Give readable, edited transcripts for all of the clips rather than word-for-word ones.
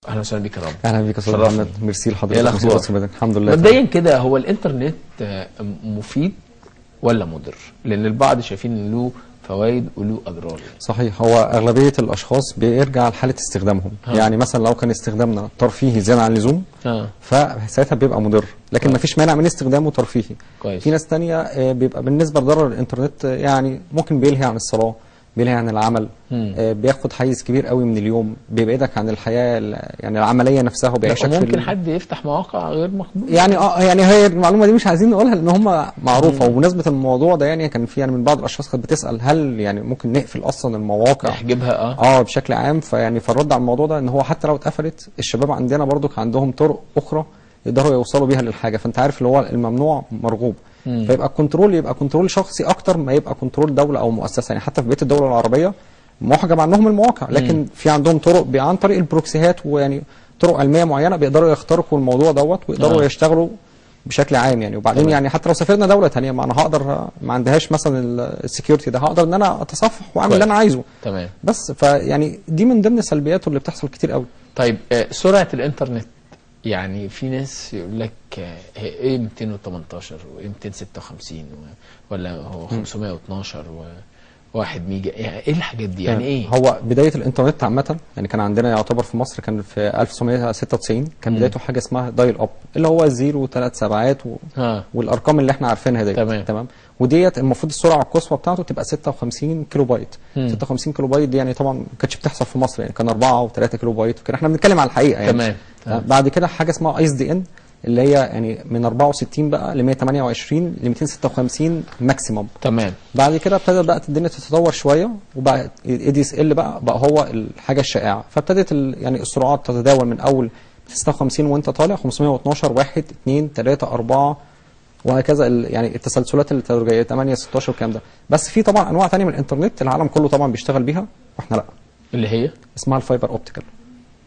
اهلا وسهلا بك يا رب. اهلا بك يا استاذ محمد، ميرسي لحضرتك. الحمد لله. مبدئيا كده، هو الانترنت مفيد ولا مضر؟ لان البعض شايفين ان له فوائد وله اضرار. صحيح، هو اغلبيه الاشخاص بيرجع لحاله استخدامهم. يعني مثلا لو كان استخدامنا ترفيهي زياده عن اللزوم فساعتها بيبقى مضر، لكن ما فيش مانع من استخدامه ترفيهي. كويس. في ناس تانية بيبقى بالنسبه لضرر الانترنت يعني ممكن بيلهي عن الصلاه، بيلهي عن العمل، بياخد حيز كبير قوي من اليوم، بيبعدك عن الحياه يعني العمليه نفسها وبيعيشك ممكن حد يفتح مواقع غير مقبوله. يعني يعني هي المعلومه دي مش عايزين نقولها لان هم معروفه. وبمناسبه الموضوع ده يعني كان في يعني من بعض الاشخاص كانت بتسال هل يعني ممكن نقفل اصلا المواقع نحجبها بشكل عام. فالرد على الموضوع ده ان هو حتى لو اتقفلت الشباب عندنا برضو كان عندهم طرق اخرى يقدروا يوصلوا بيها للحاجه. فانت عارف اللي هو الممنوع مرغوب. فيبقى الكنترول يبقى كنترول شخصي اكتر ما يبقى كنترول دوله او مؤسسه. يعني حتى في بقيه الدول العربيه محجب عنهم المواقع، لكن في عندهم طرق عن طريق البروكسيهات ويعني طرق علميه معينه بيقدروا يخترقوا الموضوع دوت ويقدروا يشتغلوا بشكل عام. يعني وبعدين يعني حتى لو سافرنا دوله ثانيه ما انا هقدر، ما عندهاش مثلا السكيورتي ده، هقدر ان انا اتصفح واعمل اللي انا عايزه. تمام. بس فيعني دي من ضمن سلبياته اللي بتحصل كتير قوي. طيب سرعه الانترنت، يعني في ناس يقول لك ايه 218 وايه 256 ولا هو 512 1 ميجا، يعني ايه الحاجات دي؟ يعني ايه؟ هو بدايه الانترنت عامه يعني كان عندنا يعتبر في مصر كان في 1996 كان بدايته حاجه اسمها دايل اب، اللي هو 0 و3 سبعات والارقام اللي احنا عارفينها دي. تمام. وديت المفروض السرعه القصوى بتاعته تبقى 56 كيلو بايت. 56 كيلو بايت دي يعني طبعا ما كانتش بتحصل في مصر، يعني كان 4 و3 كيلو بايت وكده. احنا بنتكلم على الحقيقه يعني. تمام. بعد كده حاجه اسمها اي اس دي ان، اللي هي يعني من 64 بقى ل 128 ل 256 ماكسيموم. تمام. بعد كده ابتدت بقى الدنيا تتطور شويه وبقى اي دي اس ال بقى هو الحاجه الشائعه. فابتدت يعني السرعات تتداول من اول 56 وانت طالع 512 1 2 3 4 وهكذا، يعني التسلسلات التدريجيه 8 16 والكلام ده. بس في طبعا انواع ثانيه من الانترنت العالم كله طبعا بيشتغل بيها واحنا لا. اللي هي اسمها الفايبر اوبتيكال.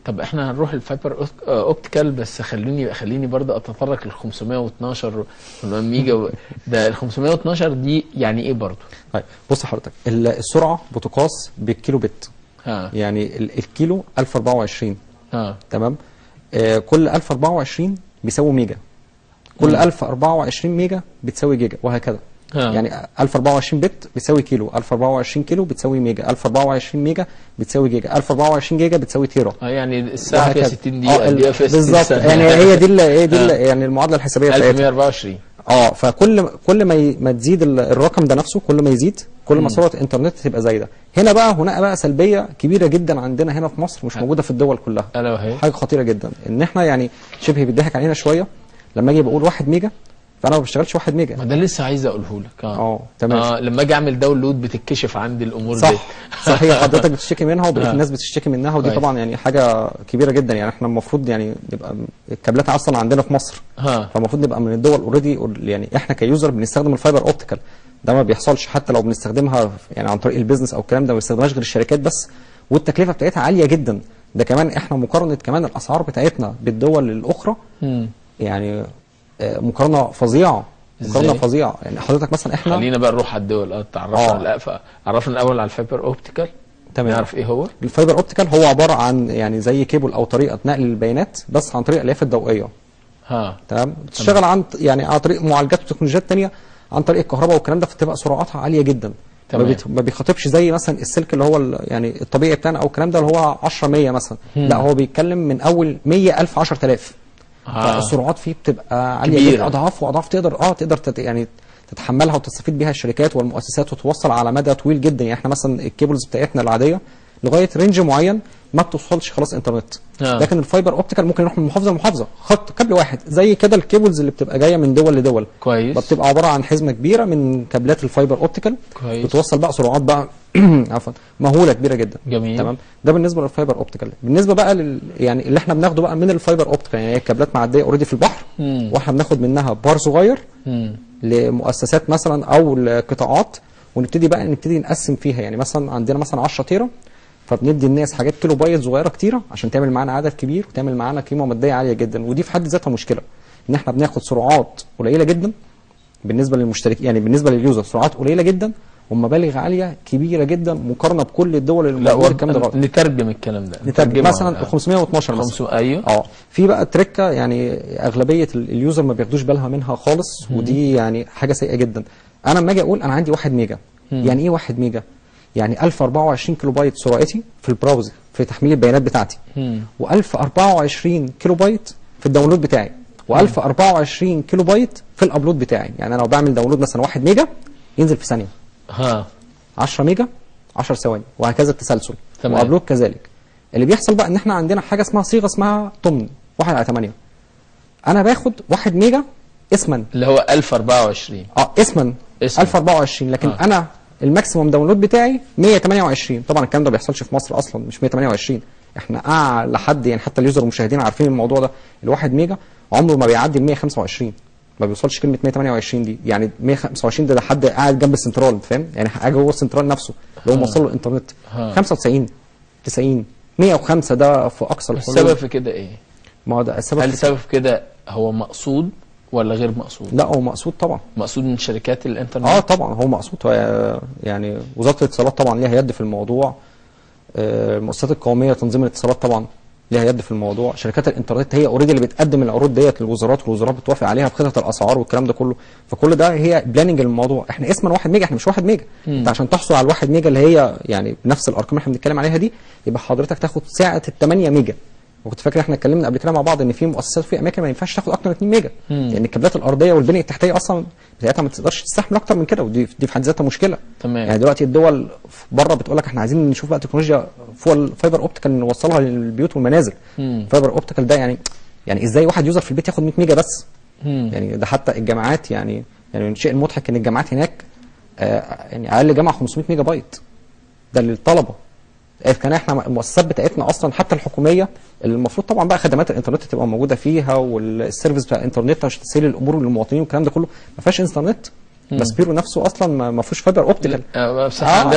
طب احنا هنروح الفايبر اوبتيكال، بس خليني برضه اتطرق لل 512 ميجا ده ال 512 دي يعني ايه برضه؟ طيب بص حضرتك، السرعه بتقاس بالكيلو بت. يعني الكيلو 1024. تمام. كل 1024 بيساوي ميجا، كل 1024 ميجا بتساوي جيجا وهكذا. يعني 1024 بت بتساوي كيلو، 1024 كيلو بتساوي ميجا، 1024 ميجا بتساوي جيجا، 1024 جيجا بتساوي تيرا. يعني الساعه فيها 60 دقيقه، الدقيقه فيها 60 بالظبط. يعني هي دي يعني المعادله الحسابيه بتاعتها 1124. فكل ما تزيد الرقم ده نفسه، كل ما يزيد كل ما سرعه الانترنت تبقى زايده. هنا بقى سلبيه كبيره جدا عندنا هنا في مصر مش موجوده في الدول كلها. الا وهي حاجه خطيره جدا، ان احنا يعني شبه بيضحك علينا شويه لما اجي بقول 1 ميجا فانا ما بشتغلش 1 ميجا. ما ده لسه عايز اقوله لك. تمام. لما اجي اعمل داونلود بتتكشف عندي الامور دي. صحيح. حضرتك بتشتكي منها وبقيه الناس بتشتكي منها، ودي طبعا يعني حاجه كبيره جدا. يعني احنا المفروض يعني نبقى الكابلات اصلا عندنا في مصر، فالمفروض نبقى من الدول اوريدي. يعني احنا كيوزر بنستخدم الفايبر اوبتيكال، ده ما بيحصلش حتى لو بنستخدمها يعني عن طريق البيزنس او الكلام ده، ما بنستخدمهاش غير الشركات بس، والتكلفه بتاعتها عاليه جدا. ده كمان احنا مقارنه كمان الاسعار بتاعتنا بالدول الاخرى يعني مقارنه فظيعه. مقارنه فظيعه. يعني حضرتك مثلا احنا خلينا بقى نروح على الدول. عرفنا الاول على الفايبر اوبتيكال. تمام. نعرف ايه هو الفايبر اوبتيكال؟ هو عباره عن يعني زي كيبل او طريقه نقل البيانات بس عن طريق الالياف الضوئيه. تمام. بتشتغل عن يعني عن طريق معالجات وتكنولوجيات ثانيه عن طريق الكهرباء والكلام ده، فتبقى سرعاتها عاليه جدا. ما بيخاطبش زي مثلا السلك اللي هو يعني الطبيعي بتاعنا او الكلام ده اللي هو 10 100 مثلا. لا، هو بيتكلم من اول 100 1000 10000. فالسرعات فيه بتبقى عاليه جدا، اضعاف واضعاف. تقدر يعني تتحملها وتستفيد بيها الشركات والمؤسسات وتوصل على مدى طويل جدا. يعني احنا مثلا الكيبلز بتاعتنا العاديه لغايه رينج معين ما بتوصلش خلاص انترنت. لكن الفايبر اوبتيكال ممكن يروح من محافظه لمحافظه، خط كابل واحد زي كده. الكيبلز اللي بتبقى جايه من دول لدول كويس بتبقى عباره عن حزمه كبيره من كابلات الفايبر اوبتيكال. بتوصل بقى سرعات بقى عفوا مهوله كبيره جدا. جميل. تمام. ده بالنسبه للفايبر اوبتيكال. بالنسبه بقى يعني اللي احنا بناخده بقى من الفايبر اوبتيكال، يعني هي الكابلات معديه اوريدي في البحر، واحنا بناخد منها بار صغير لمؤسسات مثلا او لقطاعات، ونبتدي نقسم فيها. يعني مثلا عندنا مثلا 10 تيرا، فبندي الناس حاجات كيلو بايت صغيره كتيره عشان تعمل معانا عدد كبير وتعمل معانا قيمه ماديه عاليه جدا. ودي في حد ذاتها مشكله، ان احنا بناخد سرعات قليله جدا بالنسبه للمشترك، يعني بالنسبه لليوزر سرعات قليله جدا، ومبالغ عاليه كبيره جدا مقارنه بكل الدول اللي موجوده. الكلام ده غلط. نترجم الكلام ده، نترجم مثلا 512 مثلا. ايوه. في بقى تركه يعني اغلبيه اليوزر ما بياخدوش بالها منها خالص، ودي يعني حاجه سيئه جدا. انا لما اجي اقول انا عندي 1 ميجا، يعني ايه 1 ميجا؟ يعني 1024 كيلو بايت سرعتي في البراوزر في تحميل البيانات بتاعتي، و1024 كيلو بايت في الداونلود بتاعي، و1024 كيلو بايت في الابلود بتاعي. يعني انا لو بعمل داونلود مثلا 1 ميجا ينزل في ثانيه، 10 ميجا 10 ثواني، وهكذا التسلسل. وابلود كذلك. اللي بيحصل بقى ان احنا عندنا حاجه اسمها صيغه اسمها طمن 1/8. انا باخد 1 ميجا اسما اللي هو 1024 اسما 1024، لكن انا الماكسيموم داونلود بتاعي 128. طبعا الكلام ده ما بيحصلش في مصر اصلا، مش 128. احنا اعلى حد يعني حتى اليوزر والمشاهدين عارفين الموضوع ده، ال1 ميجا عمره ما بيعدي ال 125، ما بيوصلش كلمه 128 دي. يعني 125 ده حد قاعد جنب السنترال، فاهم؟ يعني حاجه جوه السنترال نفسه اللي هو موصل له الانترنت. 95 90 105 ده في اقصى الحدود. السبب في كده ايه؟ ما هو ده السبب. هل السبب في كده هو مقصود ولا غير مقصود؟ لا هو مقصود طبعا. مقصود من شركات الانترنت؟ طبعا هو مقصود. يعني وزاره الاتصالات طبعا ليها يد في الموضوع، المؤسسات القوميه تنظيم الاتصالات طبعا ليها يد في الموضوع، شركات الانترنت هي اوريدي اللي بتقدم العروض ديت للوزارات، والوزارات بتوافق عليها بخطط الاسعار والكلام ده كله. فكل ده هي بلاننج الموضوع. احنا اسما 1 ميجا، احنا مش 1 ميجا. انت عشان تحصل على 1 ميجا اللي هي يعني بنفس الارقام اللي احنا بنتكلم عليها دي، يبقى حضرتك تاخد ساعه ال 8 ميجا. وكنت فاكر احنا اتكلمنا قبل كده مع بعض ان في مؤسسات في اماكن ما ينفعش تاخد اكتر من 2 ميجا، لان الكابلات الارضيه والبنيه التحتيه اصلا بتاعتها ما تقدرش تستحمل اكتر من كده، ودي في حد ذاتها مشكله. تمام. يعني دلوقتي الدول بره بتقول لك احنا عايزين نشوف بقى تكنولوجيا فوق الفايبر اوبتيكال نوصلها للبيوت والمنازل. فايبر اوبتيكال ده يعني ازاي واحد يوزر في البيت ياخد 100 ميجا بس؟ يعني ده حتى الجامعات يعني الشيء المضحك ان الجامعات هناك يعني اقل جامعه 500 ميجا بايت ده للطلبه. كان احنا المؤسسات بتاعتنا اصلا حتى الحكوميه اللي المفروض طبعا بقى خدمات الانترنت تبقى موجوده فيها، والسيرفيس بتاع الانترنت عشان تسهيل الامور للمواطنين والكلام ده كله، ما فيهاش انترنت. بس بيرو نفسه اصلا ما فيهوش فايبر اوبتيكال.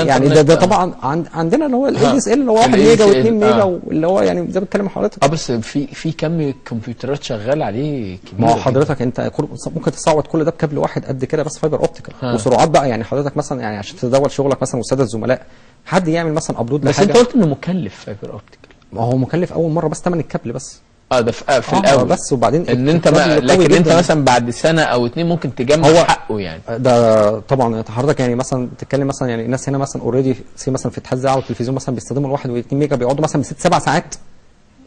يعني ده طبعا عندنا اللي هو الاي دي اس ال اللي هو 1 ميجا و2 ميجا واللي هو يعني زي ما بتكلم حضرتك. بس في كم كمبيوترات شغال عليه كبير. ما هو حضرتك انت ممكن تصعد كل ده بكابل واحد قد كده بس فايبر اوبتيكال، وسرعات بقى يعني حضرتك مثلا يعني عشان تدور شغلك مثلا والساده الزملاء حد يعمل مثلا ابلود لحاجه. بس انت قلت انه مكلف فايبر اوبتيكال. ما هو مكلف اول مره بس ثمن الكابل بس. ده في الاول بس، وبعدين ان انت لكن انت مثلا بعد سنه او 2 ممكن تجمع حقه يعني. ده طبعا حضرتك يعني مثلا تتكلم مثلا يعني الناس هنا مثلا اوريدي مثلا في اتحاد الزراعه والتلفزيون مثلا بيستخدموا ال1 و2 ميجا بيقعدوا مثلا 6-7 ساعات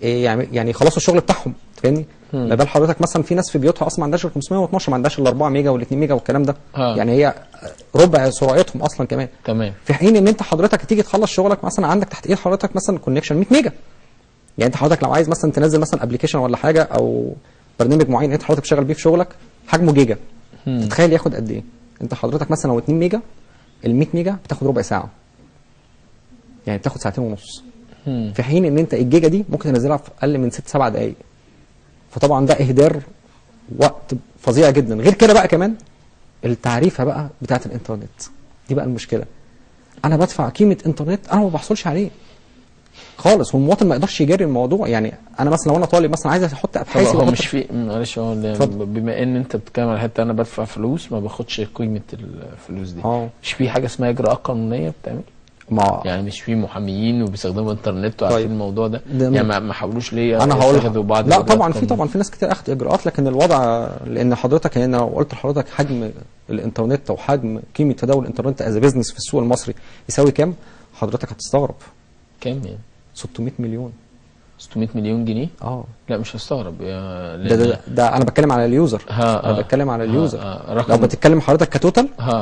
يعني يخلصوا الشغل بتاعهم، فاهمني؟ ما بال حضرتك مثلا في ناس في بيوتها اصلا ما عندهاش ال 512، ما عندهاش ال 4 ميجا وال 2 ميجا والكلام ده. يعني هي ربع سرعتهم اصلا كمان. تمام. في حين ان انت حضرتك تيجي تخلص شغلك مثلا عندك تحت ايد حضرتك مثلا كونكشن 100 ميجا. يعني انت حضرتك لو عايز مثلا تنزل مثلا ابلكيشن ولا حاجه او برنامج معين انت حضرتك شغال بيه في شغلك حجمه جيجا، تتخيل ياخد قد ايه؟ انت حضرتك مثلا لو 2 ميجا ال 100 ميجا بتاخد ربع ساعه، يعني بتاخد 2.5 ساعة. في حين ان انت الجيجا دي ممكن تنزلها في اقل من 6-7 دقائق. فطبعا ده اهدار وقت فظيع جدا. غير كده بقى كمان التعريفه بقى بتاعه الانترنت دي بقى المشكله. انا بدفع قيمه انترنت انا ما بحصلش عليه خالص، والمواطن ما يقدرش يجاري الموضوع. يعني انا مثلا لو انا طالب مثلا عايز احط ابحاثي هو مش في معلش هو بما ان انت بتتكلم على حته انا بدفع فلوس ما باخدش قيمه الفلوس دي. مش في حاجه اسمها اجراءات قانونيه بتعمل؟ يعني مش في محاميين وبيستخدموا انترنت وعارفين الموضوع ده؟ يعني ما حاولوش ليه انا هقول بعض؟ لا طبعا في ناس كتير اخذت اجراءات، لكن الوضع لان حضرتك هنا لو قلت لحضرتك حجم الانترنت او حجم قيمه تداول الانترنت از بزنس في السوق المصري يساوي كام، حضرتك هتستغرب. كام يعني؟ 600 مليون. 600 مليون جنيه؟ لا مش هستغرب ده انا بتكلم على اليوزر. انا بتكلم على اليوزر. لو بتتكلم حضرتك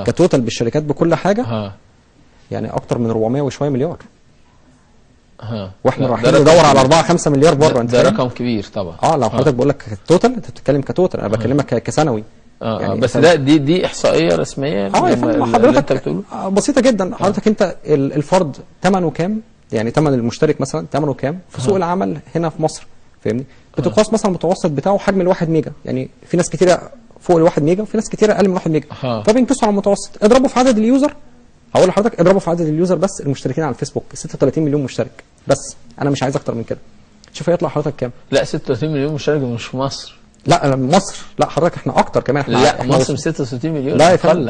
كتوتال بالشركات بكل حاجه يعني اكتر من 400 وشويه مليار. واحنا رايحين ندور على 4-5 مليار بره. ده رقم كبير طبعا. لو حضرتك بقول لك التوتال انت بتتكلم كتوتال، انا بكلمك كسنوي. يعني بس دي احصائيه رسميه يا فندم حضرتك بسيطه جدا. حضرتك انت الفرد ثمنه كام؟ يعني ثمن المشترك مثلا ثمنه كام في سوق العمل هنا في مصر، فاهمني؟ بتقاس مثلا المتوسط بتاعه حجم ال1 ميجا، يعني في ناس كتيره فوق ال1 ميجا وفي ناس كتيره اقل من 1 ميجا. فبينقصوا على المتوسط، اضربه في عدد اليوزر. هقول لحضرتك اضربه في عدد اليوزر بس المشتركين على الفيسبوك 36 مليون مشترك بس، انا مش عايز اكتر من كده. شوف هيطلع حضرتك كام؟ لا 36 مليون مشترك مش في مصر. لا مصر، لا حضرتك احنا اكتر كمان. لا مصر 66 مليون. لا يا فندم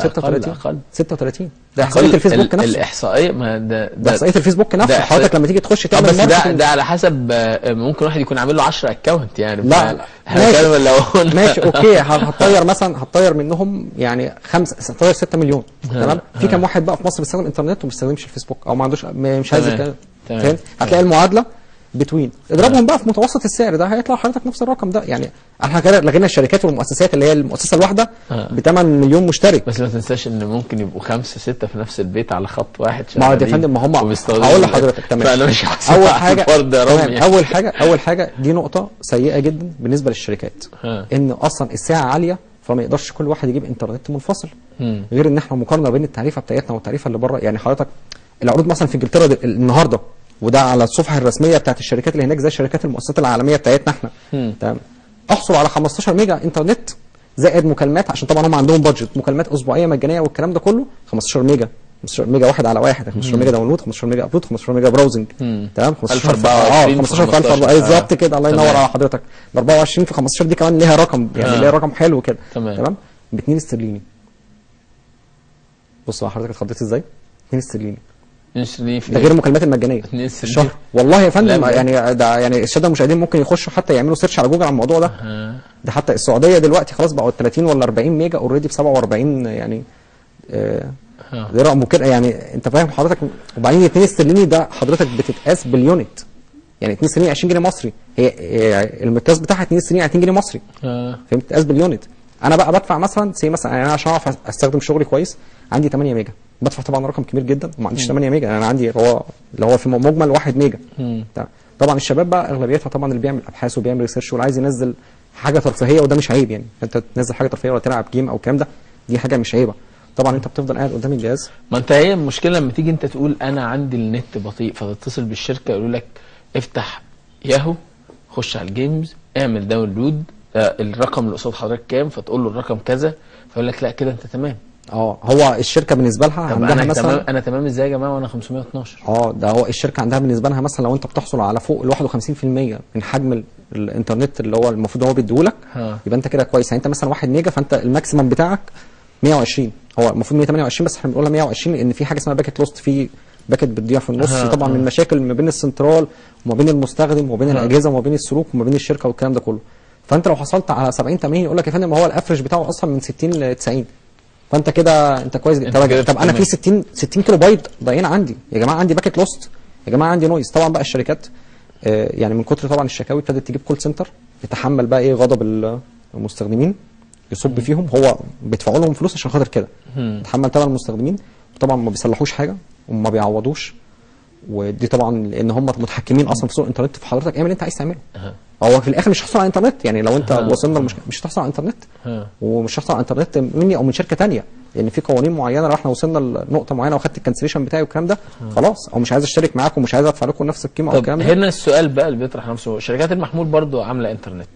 36 ده احصائيه الفيسبوك نفسه. الاحصائيه ما ده احصائيه الفيسبوك نفسه. حضرتك لما تيجي تخش تعمل بس ده على حسب، ممكن واحد يكون عامل له 10 اكونت يعني. لا ماشي اوكي، هتطير منهم يعني 6 مليون تمام. في كام واحد بقى في مصر بيستخدم انترنت وما بيستخدمش الفيسبوك او ما عندوش، مش عايز الكلام. فاهم؟ هتلاقي المعادله بتوين. اضربهم بقى في متوسط السعر ده هيطلع حضرتك نفس الرقم ده. يعني احنا كده لغينا الشركات والمؤسسات اللي هي المؤسسه الواحده ب8 مليون مشترك. بس ما تنساش ان ممكن يبقوا 5 6 في نفس البيت على خط واحد شغالين. ما هو يا فندم ما هم هقول لحضرتك تمام. فانا مش اول حاجه اول حاجه دي نقطه سيئه جدا بالنسبه للشركات، ان اصلا السعه عاليه فما يقدرش كل واحد يجيب انترنت منفصل. غير ان احنا مقارنه بين التعريفه بتاعتنا والتعريفه اللي بره. يعني حضرتك العروض مثلا في انجلترا النهارده، وده على الصفحه الرسميه بتاعت الشركات اللي هناك زي شركات المؤسسات العالميه بتاعتنا احنا، تمام، احصل على 15 ميجا انترنت زائد مكالمات، عشان طبعا هم عندهم بادجت مكالمات اسبوعيه مجانيه والكلام ده كله. 15 ميجا واحد على واحد، 15 ميجا داونلود، 15 ميجا ابلود، 15 ميجا براوزنج، تمام. 15 في بالظبط كده، الله ينور على حضرتك. ب 24 في 15 دي كمان ليها رقم، يعني ليها رقم حلو كده، تمام. ب 2 استرليني. بص بقى حضرتك اتخضيت ازاي؟ 2 استرليني ده غير المكالمات المجانيه الشهر. والله يا فندم يعني ده يعني الساده المشاهدين ممكن يخشوا حتى يعملوا سيرش على جوجل على الموضوع ده. ده حتى السعوديه دلوقتي خلاص بقوا 30 ولا 40 ميجا اوريدي ب 47 يعني ده رقم كده يعني. انت فاهم حضرتك؟ وبعدين 2 استرليني ده حضرتك بتتقاس باليونت، يعني 2 استرليني 20 جنيه مصري. هي المقياس بتاعها 2 استرليني 2 جنيه مصري. فهمت؟ بتتقاس باليونت. انا بقى بدفع مثلا مثلا يعني انا عشان اعرف استخدم شغلي كويس عندي 8 ميجا، بدفع طبعا رقم كبير جدا وما عنديش 8 ميجا. انا عندي اللي هو في مجمل 1 ميجا. طبعا الشباب بقى اغلبيتها طبعا اللي بيعمل ابحاث وبيعمل ريسيرش واللي عايز ينزل حاجه ترفيهيه، وده مش عيب يعني. انت تنزل حاجه ترفيهيه ولا تلعب جيم او الكلام ده، دي حاجه مش عيبه. طبعا انت بتفضل قاعد قدام الجهاز. ما انت هي المشكله لما تيجي انت تقول انا عندي النت بطيء، فتتصل بالشركه يقولوا لك افتح ياهو، خش على الجيمز، اعمل داونلود، الرقم اللي قصاد حضرتك كام، فتقول له الرقم كذا، فيقول لك لا كده انت تمام. هو الشركه بالنسبه لها عندها أنا مثلا انا تمام ازاي يا جماعه وانا 512؟ ده هو الشركه عندها بالنسبه لها مثلا لو انت بتحصل على فوق ال 51% من حجم الانترنت اللي هو المفروض هو بيديهولك، يبقى انت كده كويس. يعني انت مثلا 1 ميجا فانت الماكسيمم بتاعك 120، هو المفروض 128 بس احنا بنقولها 120 لان في حاجه اسمها باكيت لوست، في باكيت بتضيع في النص طبعا من مشاكل ما بين السنترال وما بين المستخدم وما بين الاجهزه وما بين السلوك وما بين الشركه والكلام ده كله. فانت لو حصلت على 70 80 يقول لك يا فندم هو الافرج بتاعه اصلا من 60 ل 90، فانت كده انت كويس جدا. طب انا في 60 كيلو بايت ضايعين عندي يا جماعه، عندي باكيت لوست يا جماعه، عندي نويز. طبعا بقى الشركات يعني من كتر طبعا الشكاوي ابتدت تجيب كول سنتر يتحمل بقى ايه غضب المستخدمين، يصب فيهم. هو بيدفعوا لهم فلوس عشان خاطر كده، يتحمل ثمن المستخدمين. طبعا ما بيصلحوش حاجه وما بيعوضوش، ودي طبعا لان هم متحكمين اصلا في سوق الانترنت. في حضرتك اعمل اللي انت عايز تعمله. هو في الاخر مش هتحصل على انترنت، يعني لو انت وصلنا المشكله مش هتحصل على انترنت، ومش هتحصل على انترنت مني او من شركه ثانيه، لان في قوانين معينه. لو احنا وصلنا لنقطه معينه واخدت الكانسليشن بتاعي والكلام ده خلاص، او مش عايز اشترك معاكم ومش عايز ادفع لكم نفس القيمه او الكلام ده. هنا السؤال بقى اللي بيطرح نفسه، شركات المحمول برضو عامله انترنت.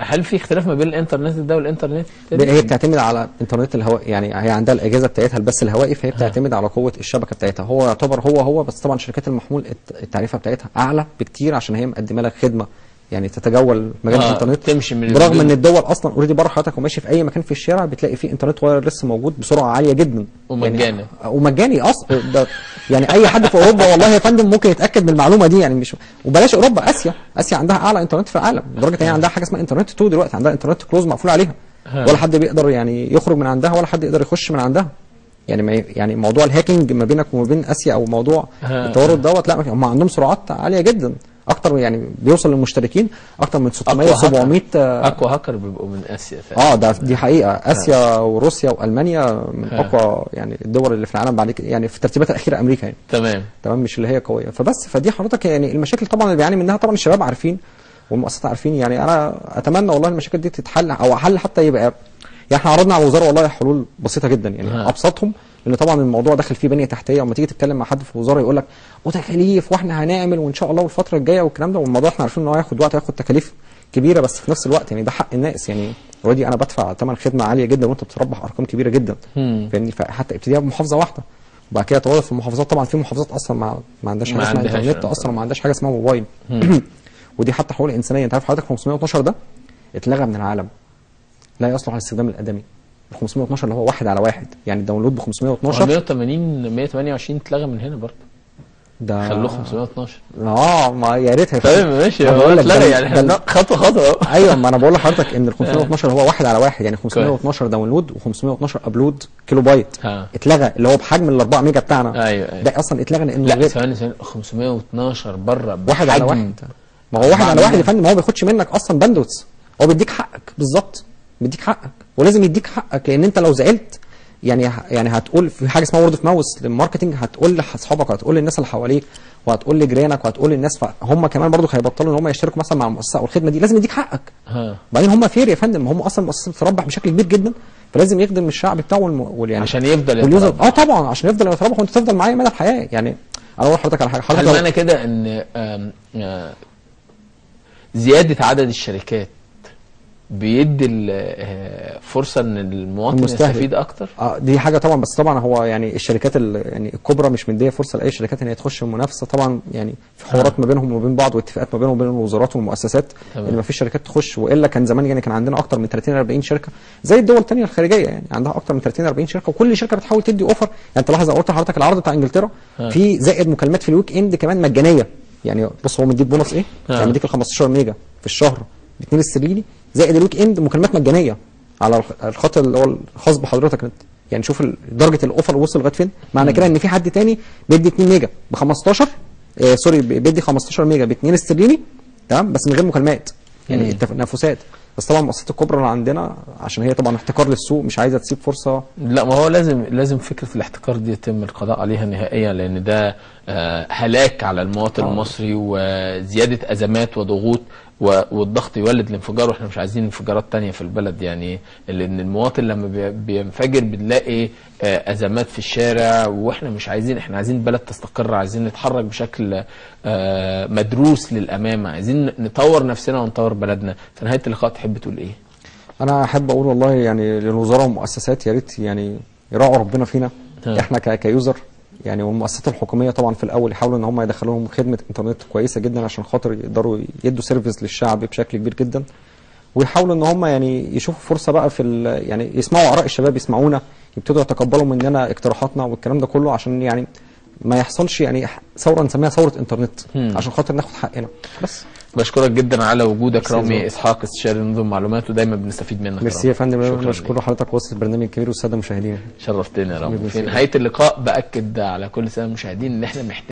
هل في اختلاف ما بين الانترنت ده والانترنت؟ هي بتعتمد على انترنت الهواء، يعني هي عندها الاجهزه بتاعتها البث الهوائي، فهي بتعتمد على قوه الشبكه بتاعتها. هو يعتبر هو بس طبعا شركات المحمول التعريفه بتاعتها اعلى بكتير عشان هي مقدمه لك خدمه يعني تتجول مجال الانترنت، تمشي من برغم ان الدول اصلا اوريدي بره حضرتك وماشي في اي مكان في الشارع بتلاقي فيه انترنت وايرلس موجود بسرعه عاليه جدا ومجاني يعني ومجاني اصلا يعني اي حد في اوروبا والله يا فندم ممكن يتاكد من المعلومه دي يعني. مش وبلاش اوروبا، اسيا عندها اعلى انترنت في العالم، لدرجه ان هي عندها حاجه اسمها انترنت 2 دلوقتي، عندها انترنت كلوز مقفول عليها ولا حد بيقدر يعني يخرج من عندها ولا حد يقدر يخش من عندها. يعني موضوع الهاكينج ما بينك وما بين اسيا او موضوع التورط دوت، لا هم عندهم سرعات عاليه جدا اكتر، يعني بيوصل للمشتركين اكتر من 600 700. اقوى هاكر بيبقوا من اسيا فعلا. دي حقيقه. اسيا وروسيا والمانيا من اقوى يعني الدول اللي في العالم بعد كده، يعني في الترتيبات الاخيره امريكا يعني تمام مش اللي هي قويه. فدي حضرتك يعني المشاكل طبعا اللي بيعاني منها طبعا الشباب عارفين والمؤسسات عارفين. يعني انا اتمنى والله المشاكل دي تتحل او حل حتى يبقى يعني. احنا عرضنا على الوزاره والله حلول بسيطه جدا يعني ابسطهم، لان طبعا الموضوع داخل فيه بنيه تحتيه، وما تيجي تتكلم مع حد في الوزاره يقول لك وتكاليف واحنا هنعمل وان شاء الله والفتره الجايه والكلام ده، والموضوع احنا عارفين ان هو هياخد وقت، هياخد تكاليف كبيره، بس في نفس الوقت يعني ده حق الناس. يعني اوريدي انا بدفع ثمن خدمه عاليه جدا وانت بتربح ارقام كبيره جدا فاهمني. فحتى ابتديها بمحافظه واحده وبعد كده توظف في المحافظات. طبعا في محافظات اصلا ما عندهاش حاجه اسمها انترنت اصلا، وما عندهاش حاجه اسمها موبايل ودي حتى حقوق الانسانيه. انت عارف حضرتك 512 ده اتلغى من العالم، لا يصلح للاستخدام الادمي. ال 512 اللي هو 1 على 1 يعني الداونلود ب 512. 128 اتلغى من هنا برضه، ده خلوه 512. ما يا ريت طيب ماشي، هو اتلغى يعني احنا خطوه خطوه. ايوه، ما انا بقول لحضرتك ان ال 512 هو 1 على 1 يعني 512 داونلود و512 ابلود كيلو بايت اتلغى، اللي هو بحجم ال 4 ميجا بتاعنا. ايوه ده اصلا اتلغى لانه لا ثواني 512 بره 1 على 1. ما هو 1 على 1 يا فندم، ما هو بياخدش منك اصلا باندوتس، هو بيديك حقك بالظبط، بيديك حقك ولازم يديك حقك. لان انت لو زعلت يعني هتقول في حاجه اسمها وورد اوف ماوس للماركتنج، هتقول لاصحابك وهتقول للناس اللي حواليك وهتقول لجيرانك وهتقول للناس، فهم كمان برضو هيبطلوا ان هم يشتركوا مثلا مع المؤسسه او الخدمه دي. لازم يديك حقك. بعدين هم فير يا فندم، هم اصلا مؤسسه بتربح بشكل كبير جدا، فلازم يخدم الشعب بتاعه يعني عشان يفضل يتربح. طبعا عشان يفضل يتربح وانت تفضل معايا مدى الحياه. يعني انا اقول لحضرتك على حاجه، هل معنى كده ان زياده عدد الشركات بيدي فرصه ان المواطن يستفيد اكتر؟ دي حاجه طبعا، بس طبعا هو يعني الشركات يعني الكبرى مش مديه فرصه لاي شركات ان هي تخش المنافسه. طبعا يعني في حوارات ما بينهم وما بين بعض واتفاقات ما بينهم وبين الوزارات والمؤسسات ان ما فيش شركات تخش، والا كان زمان يعني كان عندنا اكتر من 30 40 شركه زي الدول الثانيه الخارجيه، يعني عندها اكتر من 30 40 شركه وكل شركه بتحاول تدي اوفر. يعني تلاحظ قلت لحضرتك العرض بتاع انجلترا في زائد مكالمات في الويك اند كمان مجانيه. يعني بص هو مديك بونص ايه؟ يعني مديك ال 15 ميجا في الشهر ب 2 استرليني زائد الويك اند مكالمات مجانيه على الخط اللي هو الخاص بحضرتك. يعني شوف درجه الاوفر وصل لغايه فين. معنى كده ان في حد تاني بيدي 2 ميجا ب 15 سوري بيدي 15 ميجا ب 2 استرليني تمام، بس من غير مكالمات. يعني التنافسات. بس طبعا المؤسسات الكبرى اللي عندنا عشان هي طبعا احتكار للسوق مش عايزه تسيب فرصه. لا ما هو لازم فكره الاحتكار دي يتم القضاء عليها نهائيا، لان ده هلاك على المواطن المصري وزياده ازمات وضغوط، والضغط يولد الانفجار، واحنا مش عايزين انفجارات تانية في البلد. يعني لان المواطن لما بينفجر بنلاقي ازمات في الشارع، واحنا مش عايزين، احنا عايزين البلد تستقر، عايزين نتحرك بشكل مدروس للامام، عايزين نطور نفسنا ونطور بلدنا. في نهايه اللقاء تحب تقول ايه؟ انا احب اقول والله يعني للوزاره والمؤسسات يا ريت يعني يراعوا ربنا فينا احنا كيوزر يعني، والمؤسسات الحكوميه طبعا في الاول يحاولوا ان هم يدخلوا لهم خدمه انترنت كويسه جدا عشان خاطر يقدروا يدوا سيرفيس للشعب بشكل كبير جدا، ويحاولوا ان هم يعني يشوفوا فرصه بقى في يعني يسمعوا اراء الشباب، يسمعونا، يبتدوا يتقبلوا مننا اقتراحاتنا والكلام ده كله، عشان يعني ما يحصلش يعني ثوره نسميها ثوره انترنت عشان خاطر ناخد حقنا بس. بشكرك جدا على وجودك رامي اسحاق، استشاري نظم معلومات، ودايما بنستفيد منك. ميرسي يا فندم، بشكر حضرتك وسط البرنامج الكبير والساده المشاهدين. شرفتنا يا رامي. في نهايه اللقاء باكد على كل ساده المشاهدين ان احنا محتاجين